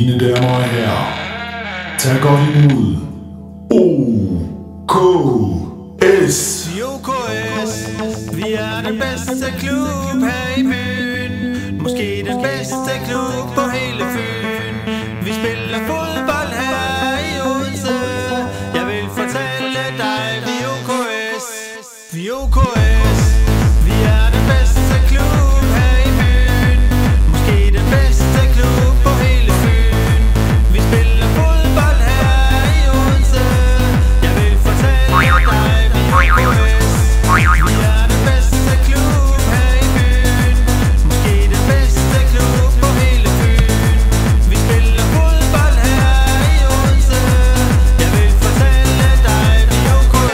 Mine damer og herrer, tag godt imod OKS. OKS, vi er den bedste klub her i byen. Måske den bedste klub på hele Fyn. Vi spiller fodbold her i Odense. Jeg vil fortælle dig, vi er OKS. Vi er OKS, vi er den bedste klub her i byen. Måske den bedste klub på hele Fyn. Vi spiller fodbold her i Odense. Jeg vil fortælle dig, vi er OKS. Vi er den bedste klub her i byen. Måske den bedste klub på hele Fyn. Vi spiller fodbold her i Odense. Jeg vil fortælle dig, vi er OKS.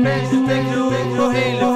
Bedste klub på hele